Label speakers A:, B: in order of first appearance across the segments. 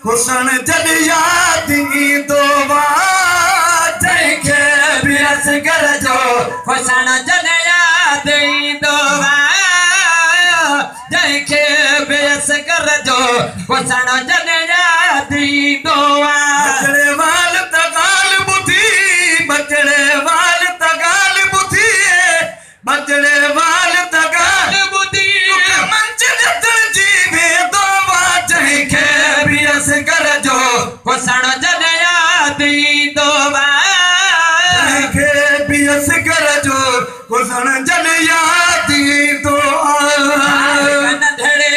A: हुसन जद याद ईंदो जंहिंखे बि असगर जो
B: हुसन जद याद ईंदो जंहिंखे बि असगर जो हुसन जद याद ईंदो
A: बचड़े वाल त ॻाल्हि ॿुधी बचड़े वाल त ॻाल्हि ॿुधी बचड़े वाल त ॻाल्हि ॿुधी मंच जी वेंदो जंहिंखे बि असगर जो
B: हुसन जद याद ईंदो
A: जंहिंखे बि असगर जो हुसन जद याद ईंदो
B: नंढड़े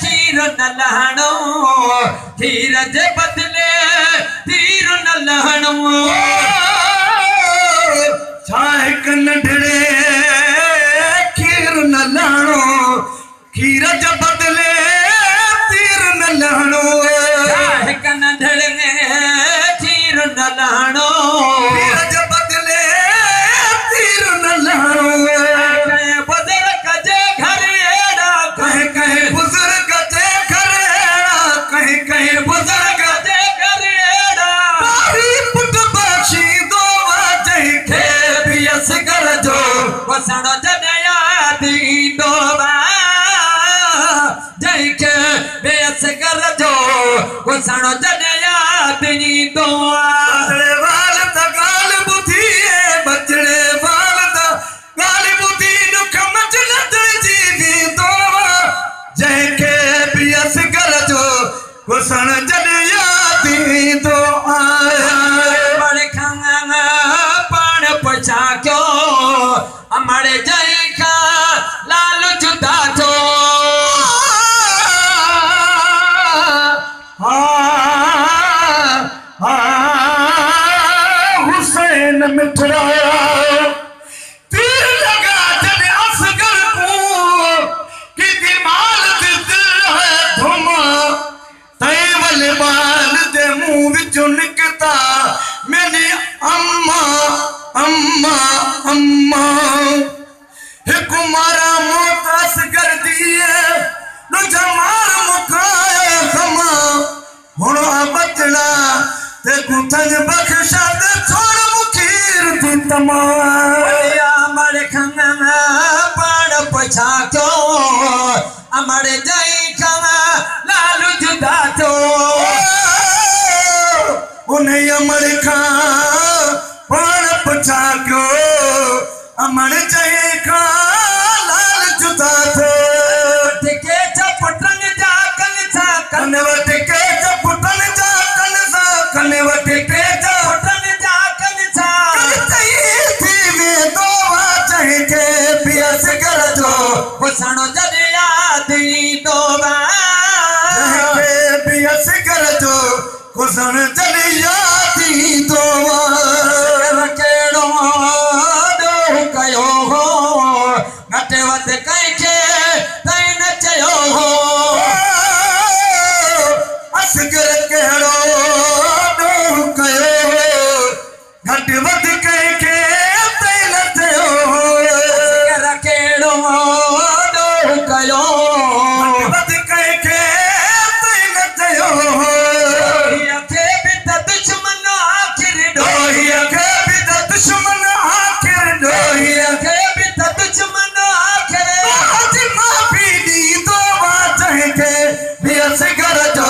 B: खीर न लहणो खीर जे बदले तीर न लहणो
A: छा हिकु नंढड़े खीर न लहणो खीर जे बदले तीर न लहणो
B: हिकु नंढड़े खीर न लहणो
A: खीर जे बदले तीर न लहणो
B: कंहिं बुज़ुर्ग जे घर अहिड़ा
A: कहीं कहीं बुजुर्ग जे घर अहिड़ा कहीं कहीं बुजुर्ग
B: जे घर अहिड़ा
A: तारी पुट बख़्शींदो जंहिंखे बि असगर जो
B: हुसन जद याद ईंदो जंहिंखे बि असगर जो हुसन जद याद ईंदो
A: बचड़े वाल त ॻाल्हि ॿुधी बचड़े वाल त ॻाल्हि ॿुधी ॾुख मच नचजी वेंदो जंहिंखे बि असगर जो हुसन जद याद ईंदो
B: पाण पुछा क्यों अमड़े जंहिंखां लाल जुदा थियो
A: हुसैन मिठड़ा तीर लगा जब असगर को कि दिमाग दे दिल है धुमा तय वाले बाल दे मुंह विचों निकता मैंने अम्मा अम्मा अम्मा एक मारा मौत असगर दिए नो जमार मुखाए खमा हुण बचड़ा ते गुथन बख्शा ते छोड़ मुखीर तू तमाम
B: अमड़े पाण पुछा क्यों अमड़े जंहिंखां लाल जुदा थियो
A: उन्हें अमर खां पाण पुछा क्यों अमर जंहिं खां लाल जुदा थियो
B: टिके पुटन जा कन सा
A: कन वट के पुटन जा कन सा कन वट के
B: पुटन जा कन सा
A: थी वेंदो जंहिंखे बि असगर जो
B: हुसन जद याद ईंदो
A: जंहिंखे बि असगर जो हुसन जद याद ईंदो
B: कहिड़ो ॾोह कयो हो घटि वधि कंहिंखे तई न चयो हो
A: असगर कहिड़ो ॾोह कयो घटि वधि कंहिंखे तई न थियो
B: कहिड़ो ॾोह कयो
A: वधि कंहिंखे तई न थियो
B: खे बि त दुश्मन आख़िर
A: ॾोहीअ खे बि त दुश्मन आख़िर ॾोहीअ
B: खे बि त दुश्मन आख़िर
A: माफ़ी ॾींदो जंहिंखे बि असगर जो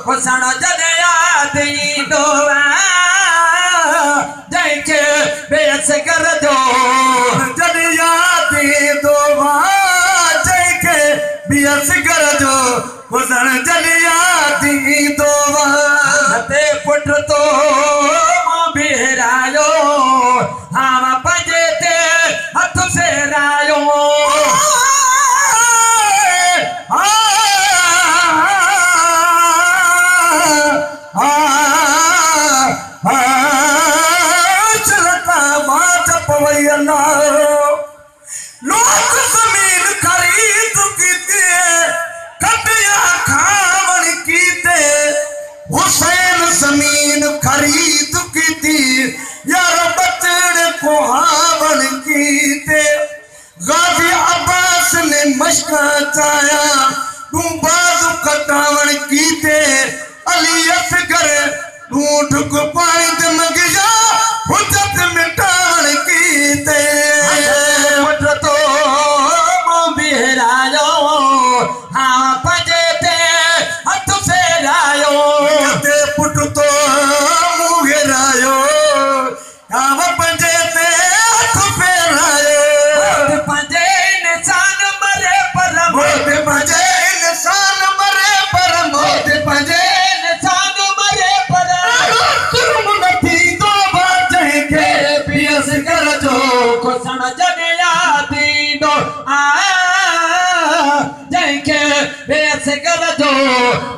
B: हुसन जद याद ईंदो जंहिंखे बि असगर जो
A: जद याद ईंदो जंहिंखे बि असगर जो हुसन जद याद ईंदो
B: ते पुट तो बीहरायो हां पंहिंजे ते हथ फेरायो
A: लोक जमीन खरीद कीते कटिया खावण कीते हुसैन जमीन खरीद कीती यार बचड़े को हावण कीते गाजी अब्बास ने मशका चाया तू बाज़ कटावण कीते अली असगर तू ढुक पाइंद मगिया हुजत मिटावण कीते
B: पुट तो मूं बिहरायो हाँ पंजे ते हथ फेरायो
A: ते पुट तो मुंह घेरायो काव पंजे ते हथ फेरायो
B: पंजे इंसान मरे पर
A: मोत पंजे इंसान मरे पर मोत पंजे
B: इंसान मरे पर
A: तुम नथी तो बाचै के पियस कर जो
B: खुसण जने यादी दो जंहिंखे बेस कर जो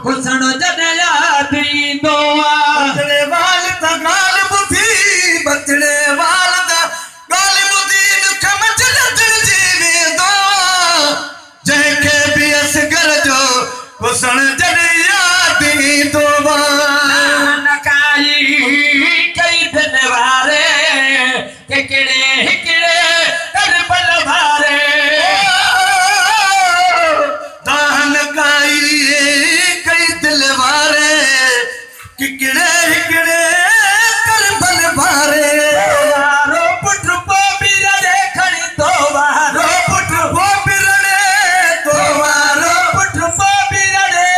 B: खुसण जने यादी दो
A: बचड़े वाल ता गाल बुधी बचड़े वाल ता गाल बुधी दुख मच लजण जीवे दो जंहिंखे पियस कर जो खुसण जने यादी दो
B: नकाई कई दिन वारे के किड़े हिकिड़े करबल वारे
A: दान काई कई दिल वारे किकड़े हिकड़े करबल वारे
B: वारो पुट पो बिरड़े खणी तो वारो
A: पुट वो बिरड़े तो वारो
B: पुट पो बिरड़े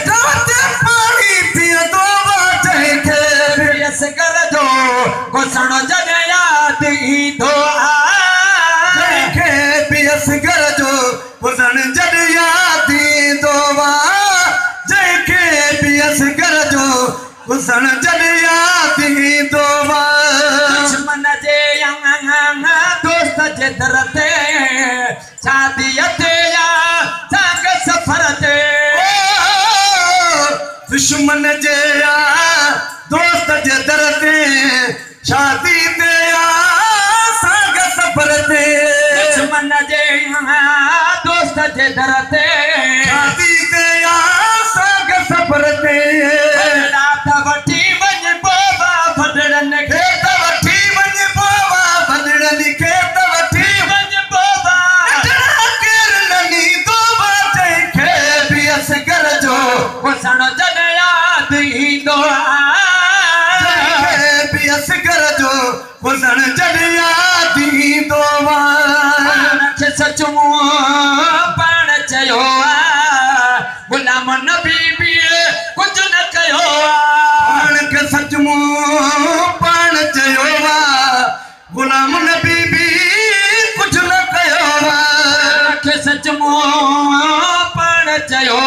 A: रात पानी पिया तो बाटे के
B: पियस कर जो खुसण जने यादी दो
A: के पियस कर जो खुसण जन यादी दोवा जय के पियस कर जो खुसण जन यादी दोवा
B: दुश्मन जे दोस्त जे दर ते शादी ते या संग सफर ते
A: दुश्मन जे या दोस्त जे दर ते शादी ते या संग सफर ते
B: दुश्मन जे दोस्त जे दर ते
A: शादी ते या संग सफर ते
B: रात वठी वञ बाबा भडड़न खे
A: खेत वठी वञ बाबा भदड़नि खेत वठी
B: वञ बाबा
A: केर ननी दोबा जंहिंखे पियस कर जो
B: खुसण जने यादी दो
A: जंहिंखे पियस कर जो खुसण जन यादी दोवा
B: खे सचो पाण चयो गुलाम नबी बि कुझु न कयो
A: पाण खे सचमो पाण चयो गुलाम नबी बि कुझु न कयो
B: खे सचो पाण चयो